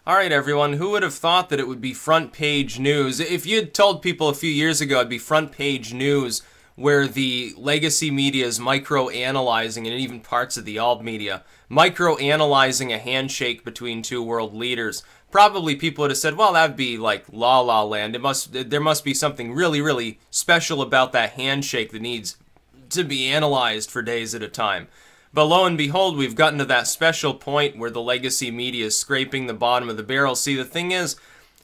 Alright everyone, who would have thought that it would be front page news? If you had told people a few years ago it'd be front page news where the legacy media is micro-analyzing, and even parts of the alt media, micro-analyzing a handshake between two world leaders, probably people would have said, well, that'd be like La La Land. There must be something really, really special about that handshake that needs to be analyzed for days at a time. But lo and behold, we've gotten to that special point where the legacy media is scraping the bottom of the barrel. See, the thing is,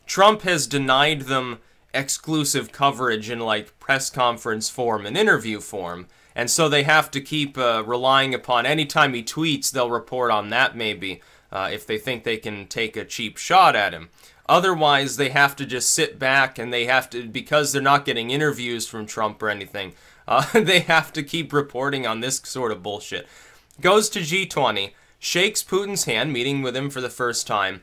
Trump has denied them exclusive coverage in like press conference form and interview form. And so they have to keep relying upon, anytime he tweets, they'll report on that maybe, if they think they can take a cheap shot at him. Otherwise, they have to just sit back and they have to, because they're not getting interviews from Trump or anything, they have to keep reporting on this sort of bullshit. Goes to G20, shakes Putin's hand, meeting with him for the first time,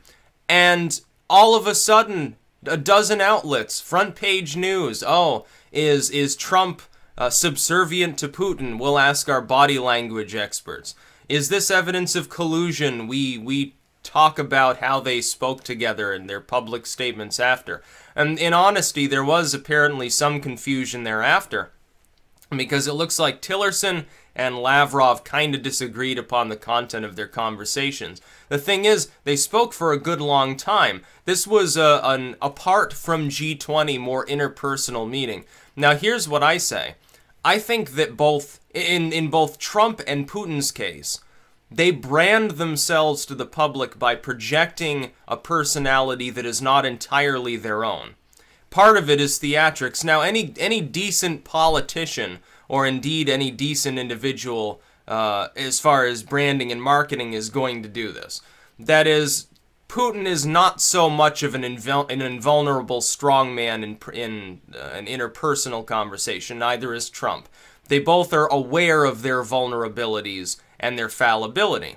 and all of a sudden, a dozen outlets, front page news, oh, is Trump subservient to Putin? We'll ask our body language experts. Is this evidence of collusion? We talk about how they spoke together in their public statements after. And in honesty, there was apparently some confusion thereafter, because it looks like Tillerson and Lavrov kind of disagreed upon the content of their conversations. The thing is, they spoke for a good long time. This was an apart from G20, more interpersonal meeting. Now, here's what I say. I think that in both Trump and Putin's case, they brand themselves to the public by projecting a personality that is not entirely their own. Part of it is theatrics. Now, any decent politician, or indeed any decent individual as far as branding and marketing, is going to do this. That is, Putin is not so much of an invulnerable strongman in an interpersonal conversation, neither is Trump. They both are aware of their vulnerabilities and their fallibility.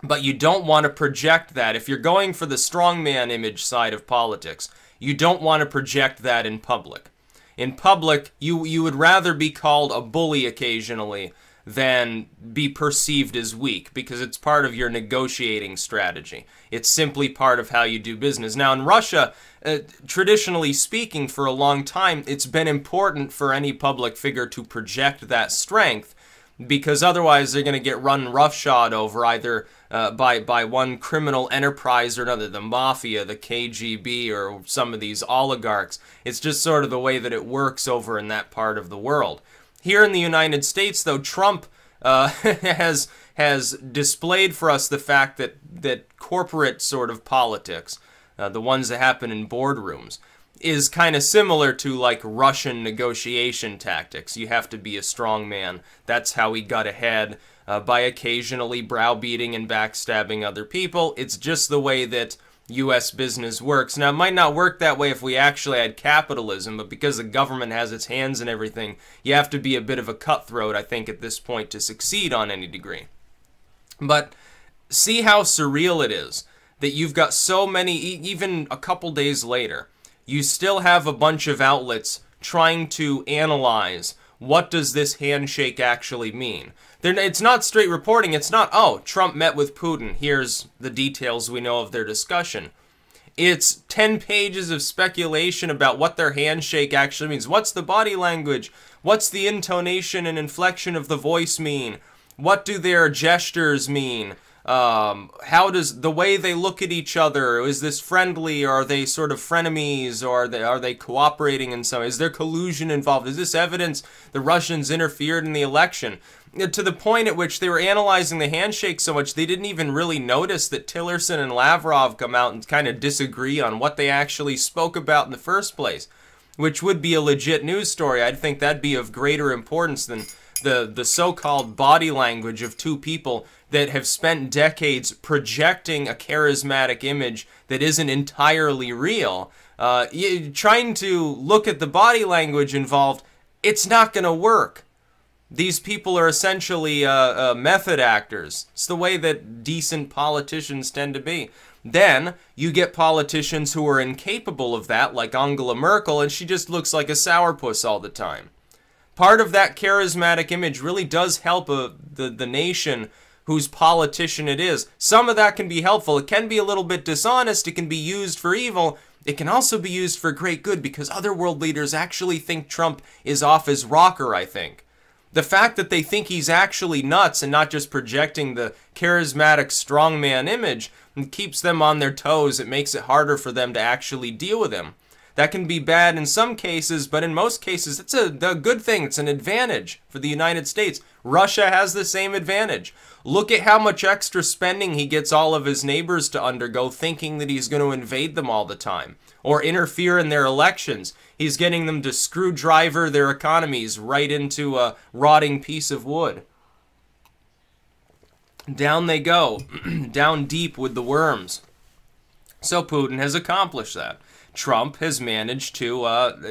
But you don't want to project that. If you're going for the strongman image side of politics, you don't want to project that in public. In public, you would rather be called a bully occasionally than be perceived as weak, because it's part of your negotiating strategy. It's simply part of how you do business. Now, in Russia, traditionally speaking, for a long time, it's been important for any public figure to project that strength, because otherwise they're going to get run roughshod over either by one criminal enterprise or another, the mafia, the KGB, or some of these oligarchs. It's just sort of the way that it works over in that part of the world. Here in the United States, though, Trump has displayed for us the fact that corporate sort of politics, the ones that happen in boardrooms, is kind of similar to like Russian negotiation tactics. You have to be a strong man. That's how he got ahead, by occasionally browbeating and backstabbing other people. It's just the way that U.S. business works. Now, it might not work that way if we actually had capitalism, but because the government has its hands in everything, you have to be a bit of a cutthroat, I think, at this point to succeed on any degree. But see how surreal it is that you've got so many, even a couple days later, you still have a bunch of outlets trying to analyze what does this handshake actually mean. It's not straight reporting. It's not, oh, Trump met with Putin. Here's the details we know of their discussion. It's 10 pages of speculation about what their handshake actually means. What's the body language? What's the intonation and inflection of the voice mean? What do their gestures mean? How does the way they look at each other, is this friendly, or are they sort of frenemies, or are they cooperating in some, is there collusion involved? Is this evidence the Russians interfered in the election? To the point at which they were analyzing the handshake so much, they didn't even really notice that Tillerson and Lavrov come out and kind of disagree on what they actually spoke about in the first place, which would be a legit news story. I'd think that'd be of greater importance than the so-called body language of two people that have spent decades projecting a charismatic image that isn't entirely real. Trying to look at the body language involved, it's not going to work. These people are essentially method actors. It's the way that decent politicians tend to be. Then you get politicians who are incapable of that, like Angela Merkel, and she just looks like a sourpuss all the time. Part of that charismatic image really does help the nation whose politician it is. Some of that can be helpful. It can be a little bit dishonest. It can be used for evil. It can also be used for great good because other world leaders actually think Trump is off his rocker, I think. The fact that they think he's actually nuts and not just projecting the charismatic strongman image keeps them on their toes. It makes it harder for them to actually deal with him. That can be bad in some cases, but in most cases, it's a good thing. It's an advantage for the United States. Russia has the same advantage. Look at how much extra spending he gets all of his neighbors to undergo, thinking that he's going to invade them all the time or interfere in their elections. He's getting them to screwdriver their economies right into a rotting piece of wood. Down they go, down deep with the worms. So Putin has accomplished that. Trump has managed to,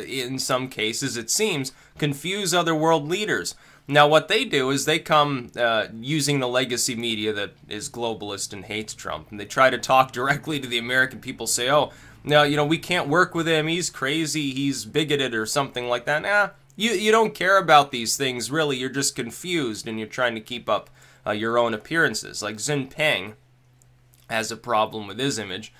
in some cases it seems, confuse other world leaders. Now what they do is they come using the legacy media that is globalist and hates Trump, and they try to talk directly to the American people, say, oh, no, you know, we can't work with him, he's crazy, he's bigoted or something like that. Nah, you don't care about these things, really, you're just confused and you're trying to keep up your own appearances. Like Xi Jinping has a problem with his image.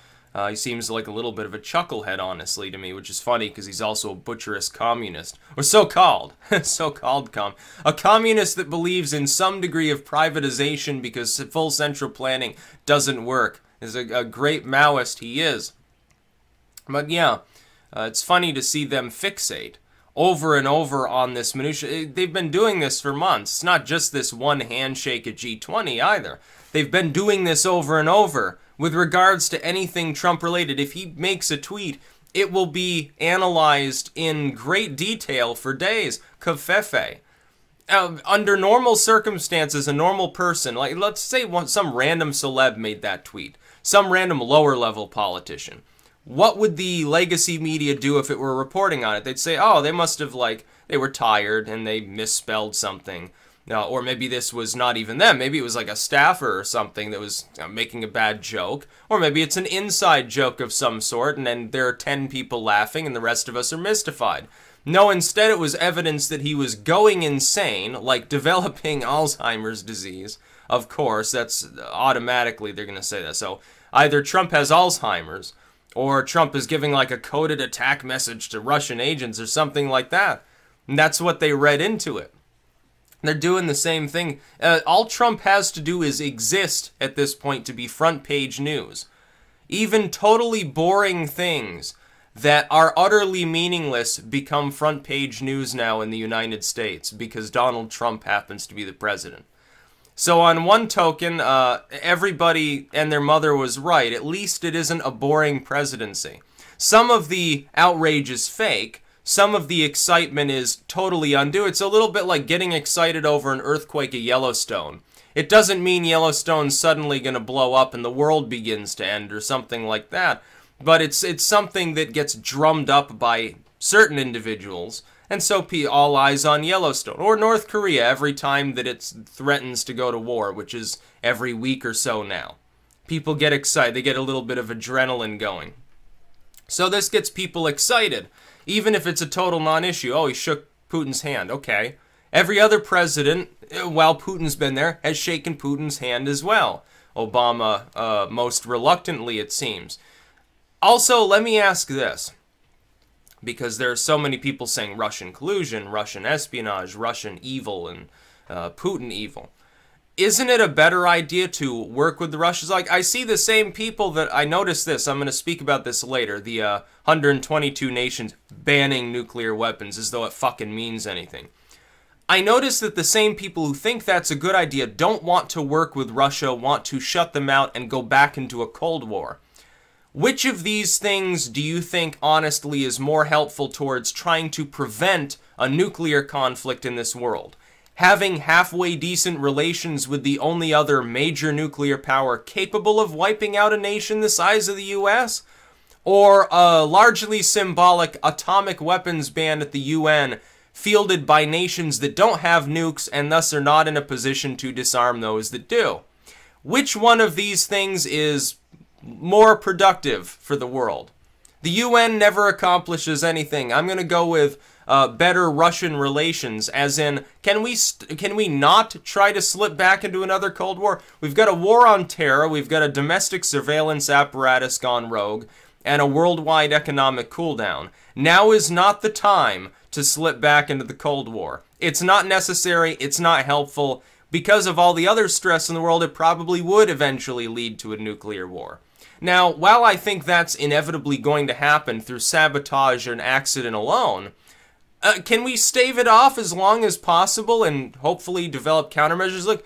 He seems like a little bit of a chucklehead, honestly, to me, which is funny because he's also a butcherous communist. Or so-called. So-called a communist that believes in some degree of privatization because full central planning doesn't work. Is a great Maoist he is. But yeah, it's funny to see them fixate over and over on this minutia. They've been doing this for months. It's not just this one handshake at G20 either. They've been doing this over and over. With regards to anything Trump-related, if he makes a tweet, it will be analyzed in great detail for days. Kafefe. Under normal circumstances, a normal person, like let's say some random celeb made that tweet, some random lower-level politician, what would the legacy media do if it were reporting on it? They'd say, oh, they must have, like, they were tired and they misspelled something. Or maybe this was not even them. Maybe it was like a staffer or something that was making a bad joke. Or maybe it's an inside joke of some sort, and then there are 10 people laughing and the rest of us are mystified. No, instead it was evidence that he was going insane, like developing Alzheimer's disease. Of course, that's automatically they're going to say that. So either Trump has Alzheimer's, or Trump is giving like a coded attack message to Russian agents or something like that. And that's what they read into it. They're doing the same thing. All Trump has to do is exist at this point to be front page news. Even totally boring things that are utterly meaningless become front page news now in the United States because Donald Trump happens to be the president. So on one token, everybody and their mother was right. At least it isn't a boring presidency. Some of the outrage is fake. Some of the excitement is totally undue. It's a little bit like getting excited over an earthquake at Yellowstone. It doesn't mean Yellowstone's suddenly going to blow up and the world begins to end or something like that. But it's something that gets drummed up by certain individuals. And so all eyes on Yellowstone. Or North Korea every time that it threatens to go to war, which is every week or so now. People get excited. They get a little bit of adrenaline going. So this gets people excited. Even if it's a total non-issue. Oh, he shook Putin's hand. Okay. Every other president, while Putin's been there, has shaken Putin's hand as well. Obama, most reluctantly, it seems. Also, let me ask this. Because there are so many people saying Russian collusion, Russian espionage, Russian evil, and Putin evil. Isn't it a better idea to work with the Russians? Like, I see the same people that, I noticed this, I'm going to speak about this later, the 122 nations banning nuclear weapons as though it fucking means anything. I noticed that the same people who think that's a good idea don't want to work with Russia, want to shut them out and go back into a Cold War. Which of these things do you think, honestly, is more helpful towards trying to prevent a nuclear conflict in this world? Having halfway decent relations with the only other major nuclear power capable of wiping out a nation the size of the US? Or a largely symbolic atomic weapons ban at the UN fielded by nations that don't have nukes and thus are not in a position to disarm those that do? Which one of these things is more productive for the world? The UN never accomplishes anything. I'm going to go with better Russian relations, as in, can we not try to slip back into another Cold War? We've got a war on terror, we've got a domestic surveillance apparatus gone rogue, and a worldwide economic cooldown. Now is not the time to slip back into the Cold War. It's not necessary, it's not helpful. Because of all the other stress in the world, it probably would eventually lead to a nuclear war. Now, while I think that's inevitably going to happen through sabotage and accident alone, can we stave it off as long as possible and hopefully develop countermeasures? Look,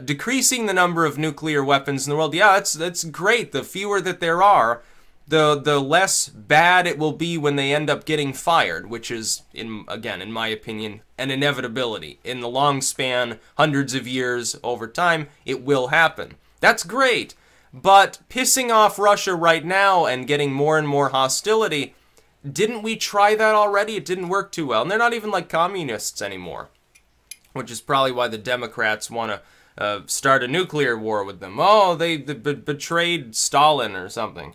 decreasing the number of nuclear weapons in the world, yeah, that's great. The fewer that there are, the less bad it will be when they end up getting fired, which is, again, in my opinion, an inevitability. In the long span, hundreds of years over time, it will happen. That's great, but pissing off Russia right now and getting more and more hostility, didn't we try that already? It didn't work too well, and they're not even like communists anymore, which is probably why the Democrats want to start a nuclear war with them. Oh, they betrayed Stalin or something.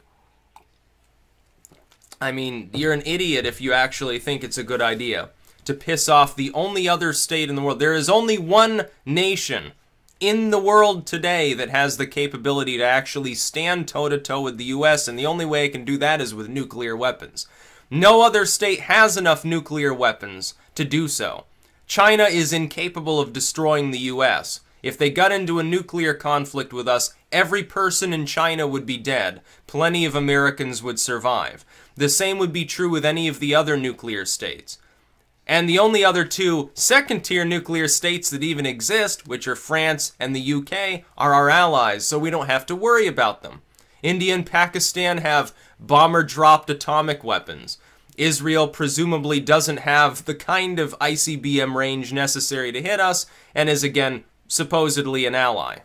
I mean, you're an idiot if you actually think it's a good idea to piss off the only other state in the world. There is only one nation in the world today that has the capability to actually stand toe-to-toe with the US, and the only way it can do that is with nuclear weapons. No other state has enough nuclear weapons to do so. China is incapable of destroying the US. If they got into a nuclear conflict with us, every person in China would be dead. Plenty of Americans would survive. The same would be true with any of the other nuclear states. And the only other two second-tier nuclear states that even exist, which are France and the UK, are our allies, so we don't have to worry about them. India and Pakistan have bomber-dropped atomic weapons. Israel presumably doesn't have the kind of ICBM range necessary to hit us, and is again supposedly an ally.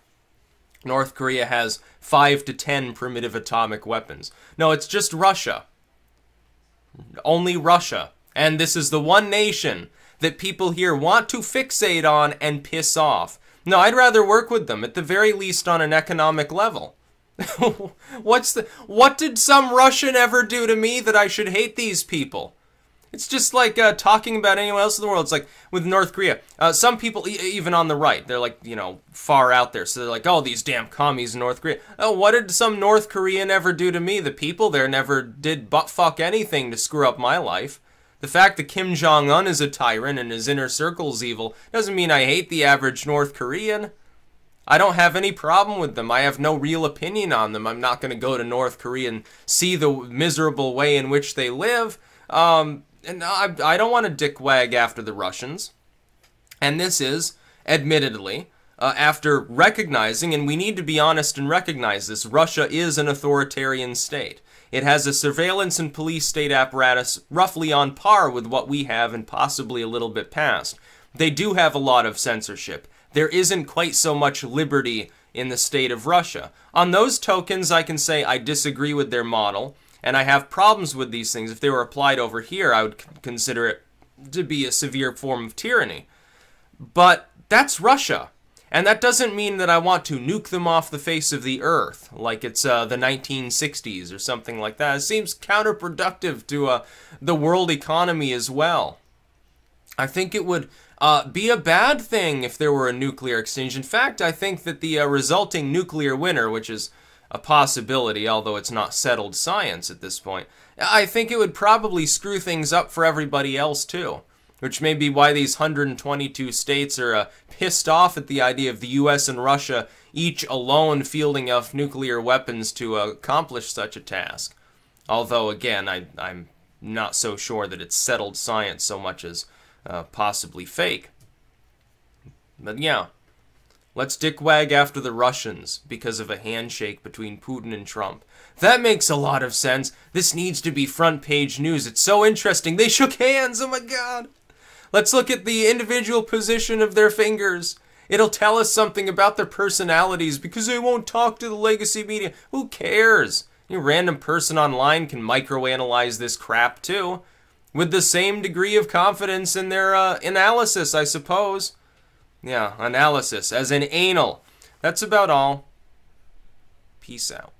North Korea has 5 to 10 primitive atomic weapons. No, it's just Russia. Only Russia. And this is the one nation that people here want to fixate on and piss off. No, I'd rather work with them, at the very least on an economic level. What did some Russian ever do to me that I should hate these people? It's just like talking about anyone else in the world. It's like with North Korea. Some people, even on the right, they're like, you know, far out there. So they're like, oh, these damn commies in North Korea. Oh, what did some North Korean ever do to me? The people there never did butt-fuck anything to screw up my life. The fact that Kim Jong-un is a tyrant and his inner circle's evil doesn't mean I hate the average North Korean. I don't have any problem with them. I have no real opinion on them. I'm not going to go to North Korea and see the miserable way in which they live. And I don't want to dickwag after the Russians. And this is, admittedly, after recognizing, and we need to be honest and recognize this, Russia is an authoritarian state. It has a surveillance and police state apparatus roughly on par with what we have and possibly a little bit past. They do have a lot of censorship. There isn't quite so much liberty in the state of Russia. On those tokens, I can say I disagree with their model, and I have problems with these things. If they were applied over here, I would consider it to be a severe form of tyranny. But that's Russia. And that doesn't mean that I want to nuke them off the face of the earth, like it's the 1960s or something like that. It seems counterproductive to the world economy as well. I think it would be a bad thing if there were a nuclear exchange. In fact, I think that the resulting nuclear winter, which is a possibility, although it's not settled science at this point, I think it would probably screw things up for everybody else too. Which may be why these 122 states are pissed off at the idea of the US and Russia each alone fielding enough nuclear weapons to accomplish such a task. Although, again, I'm not so sure that it's settled science so much as possibly fake. But yeah, let's dickwag after the Russians because of a handshake between Putin and Trump. That makes a lot of sense. This needs to be front page news. It's so interesting. They shook hands. Oh my god. Let's look at the individual position of their fingers. It'll tell us something about their personalities because they won't talk to the legacy media. Who cares? Any random person online can microanalyze this crap too, with the same degree of confidence in their analysis, I suppose. Yeah, analysis, as in anal. That's about all. Peace out.